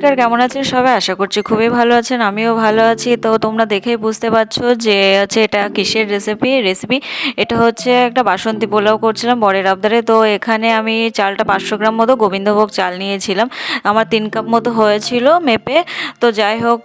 নমস্কার, কেমন আছেন সবাই? আশা করছি খুবই ভালো আছেন, আমিও ভালো আছি। তো তোমরা দেখেই বুঝতে পারছো যে এটা কিসের রেসিপি। এটা হচ্ছে একটা বাসন্তী পোলাও করছিলাম বরের আবদারে। তো এখানে আমি চালটা 500 গ্রাম মতো গোবিন্দভোগ চাল নিয়েছিলাম। আমার 3 কাপ মতো হয়েছিল মেপে। তো যাই হোক,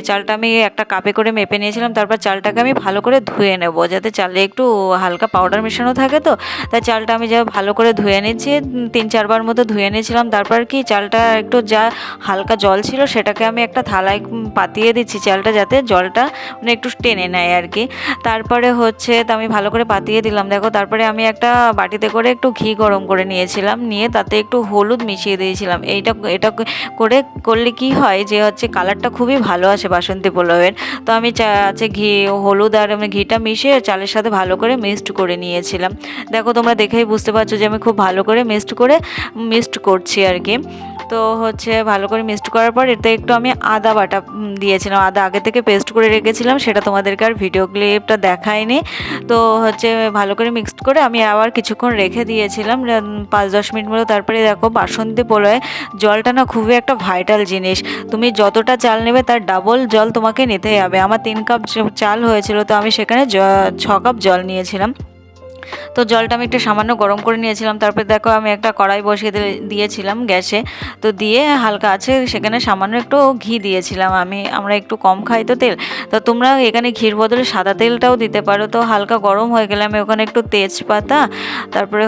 চালটা আমি একটা কাপে করে মেপে নিয়েছিলাম। তারপর চালটাকে আমি ভালো করে ধুয়ে নেব, যাতে চালে একটু হালকা পাউডার মেশানো থাকে। তো তাই চালটা আমি যা ভালো করে ধুয়ে নিচ্ছি, 3-4 বার মতো ধুয়ে নিয়েছিলাম। তারপর কি চালটা একটু যা হালকা জল ছিল সেটাকে আমি একটা থালায় পাতিয়ে দিচ্ছি চালটা, যাতে জলটা মানে একটু টেনে নেয় আর কি। তারপরে হচ্ছে তো আমি ভালো করে পাতিয়ে দিলাম। দেখো, তারপরে আমি একটা বাটিতে করে একটু ঘি গরম করে নিয়েছিলাম, নিয়ে তাতে একটু হলুদ মিশিয়ে দিয়েছিলাম। এটা করলে কি হয় যে কালারটা খুবই ভালো আসে বাসন্তী পোলাওয়ের। তো আমি ঘি, হলুদ আর ঘিটা মিশিয়ে চালের সাথে ভালো করে মিক্সড করে নিয়েছিলাম। দেখো, তোমরা দেখেই বুঝতে পারছো যে আমি খুব ভালো করে মিক্সড করছি আর কি। তো ভালো করে মিক্সড করার পর এতে একটু আমি আদা বাটা দিয়েছিলাম। আদা আগে থেকে পেস্ট করে রেখেছিলাম, সেটা তোমাদেরকে আর ভিডিও ক্লিপটা দেখাইনি। তো ভালো করে মিক্সড করে আমি আবার কিছুক্ষণ রেখে দিয়েছিলাম, 5-10 মিনিট মতো। তারপরে দেখো, বাসন্তী পোলাওয়ে জলটা না খুবই একটা ভাইটাল জিনিস। তুমি যতটা চাল নেবে তার ডাবল জল তোমাকে নিতেই হবে। আমার 3 কাপ চাল হয়েছিল, তো আমি সেখানে 6 কাপ জল নিয়েছিলাম। তো জলটা আমি একটু সামান্য গরম করে নিয়েছিলাম। তারপরে দেখো, আমি একটা কড়াই বসিয়ে দিয়েছিলাম গ্যাসে। তো দিয়ে হালকা আছে সেখানে সামান্য একটু ঘি দিয়েছিলাম। আমরা একটু কম খাই তো তেল। তো তোমরা এখানে ঘির বদলে সাদা তেলটাও দিতে পারো। তো হালকা গরম হয়ে গেলে আমি ওখানে একটু তেজপাতা, তারপরে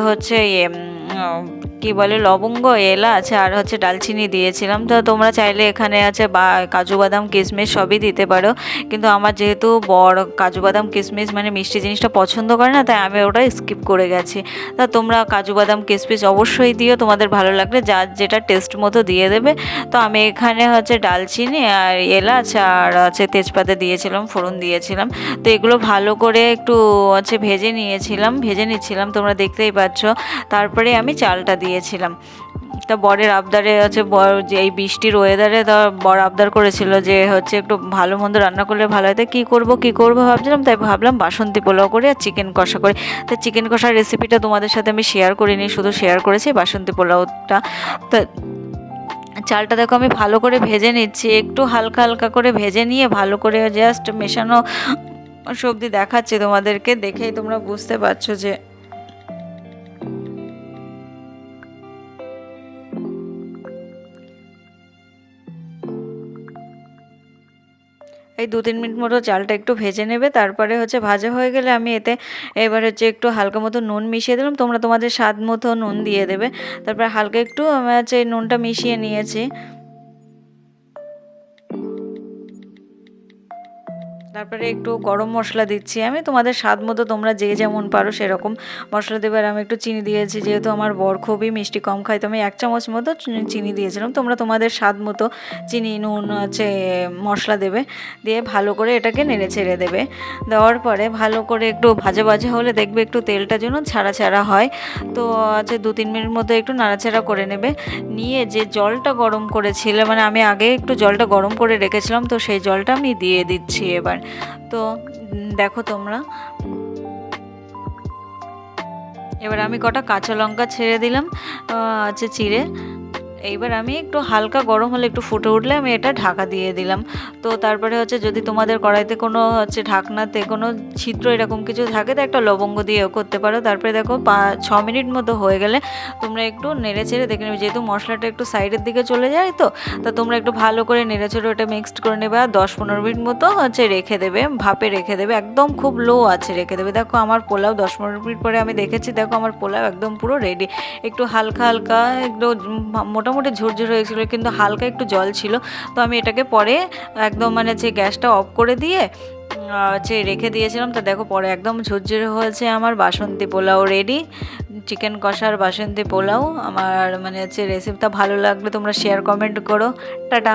কি বলে, লবঙ্গ, এলাচ আর ডালচিনি দিয়েছিলাম। তো তোমরা চাইলে এখানে বা কাজু বাদাম কিশমিশ সবই দিতে পারো, কিন্তু আমার যেহেতু কাজু বাদাম কিশমিশ মানে মিষ্টি জিনিসটা পছন্দ করে না, তাই আমি ওটা স্কিপ করে গেছি। তা তোমরা কাজু বাদাম কিশমিশ অবশ্যই দিও, তোমাদের ভালো লাগলে যার যেটা টেস্ট মতো দিয়ে দেবে। তো আমি এখানে ডালচিনি আর এলাচ আর তেজপাতা দিয়েছিলাম, ফোড়ন দিয়েছিলাম। তো এগুলো ভালো করে একটু ভেজে নিচ্ছিলাম, তোমরা দেখতেই পাচ্ছ। তারপরে আমি চালটা দিয়েছিলাম। তা বরের আবদারে বর যে এই বৃষ্টির ওয়েদারে বর আবদার করেছিল যে একটু ভালো মন্দ রান্না করলে ভালো হয়। তাই কী করবো ভাবছিলাম, তাই ভাবলাম বাসন্তী পোলাও করে আর চিকেন কষা করে। তাই চিকেন কষার রেসিপিটা তোমাদের সাথে আমি শেয়ার করিনি, শুধু শেয়ার করেছি বাসন্তী পোলাওটা। তা চালটা দেখো আমি ভালো করে ভেজে নিচ্ছি, একটু হালকা হালকা করে ভেজে নিয়ে ভালো করে জাস্ট মেশানো সবজি দেখাচ্ছি তোমাদেরকে, দেখেই তোমরা বুঝতে পারছো যে এই 2-3 মিনিট মতো চালটা একটু ভেজে নেবে। তারপরে ভাজা হয়ে গেলে আমি এতে এবার একটু হালকা মতো নুন মিশিয়ে দিলাম। তোমরা তোমাদের স্বাদ মতো নুন দিয়ে দেবে। তারপরে হালকা একটু আমি এই নুনটা মিশিয়ে নিয়েছি। তারপরে একটু গরম মশলা দিচ্ছি আমি, তোমাদের স্বাদ মতো তোমরা যে যেমন পারো সেরকম মশলা দেবে। আর আমি একটু চিনি দিয়েছি, যেহেতু আমার বর খুবই মিষ্টি কম খায়, তো আমি 1 চামচ মতো চিনি দিয়েছিলাম। তোমরা তোমাদের স্বাদ মতো চিনি, নুন মশলা দেবে। দিয়ে ভালো করে এটাকে নেড়ে ছেড়ে দেবে। দেওয়ার পরে ভালো করে একটু ভাজা ভাজা হলে দেখবে একটু তেলটা যেন ছাড়া ছাড়া হয়। তো 2-3 মিনিট মতো একটু নাড়াচাড়া করে নেবে। নিয়ে যে জলটা গরম করেছিলে, মানে আমি আগে একটু জলটা গরম করে রেখেছিলাম, তো সেই জলটা আমি দিয়ে দিচ্ছি এবার। তো দেখো তোমরা, এবার আমি কটা কাঁচা লঙ্কা ছেড়ে দিলাম চিড়ে। এইবার আমি একটু হালকা গরম হলে, একটু ফুটে উঠলে আমি এটা ঢাকা দিয়ে দিলাম। তো তারপরে যদি তোমাদের কড়াইতে কোনো ঢাকনাতে কোনো ছিদ্র এরকম কিছু থাকে, তো একটা লবঙ্গ দিয়েও করতে পারো। তারপরে দেখো 6 মিনিট মতো হয়ে গেলে তোমরা একটু নেড়ে চেড়ে দেখে নেবে, যেহেতু মশলাটা একটু সাইডের দিকে চলে যায়। তো তোমরা একটু ভালো করে নেড়ে চেড়ে ওটা মিক্সড করে নেবে। আর 10-15 মিনিট মতো রেখে দেবে, ভাপে রেখে দেবে, একদম খুব লো আছে রেখে দেবে। দেখো আমার পোলাও 10-15 মিনিট পরে আমি দেখেছি, দেখো আমার পোলাও একদম পুরো রেডি। একটু হালকা হালকা একটু মোটামুটি ঝুরঝুর হয়েছিল, কিন্তু হালকা একটু জল ছিল। তো আমি এটাকে পরে একদম গ্যাসটা অফ করে দিয়ে রেখে দিয়েছিলাম। তো দেখো পরে একদম ঝুরঝুরে হয়েছে আমার বাসন্তী পোলাও রেডি। চিকেন কষার বাসন্তী পোলাও আমার রেসিপিটা ভালো লাগলে তোমরা শেয়ার কমেন্ট করো। টাটা।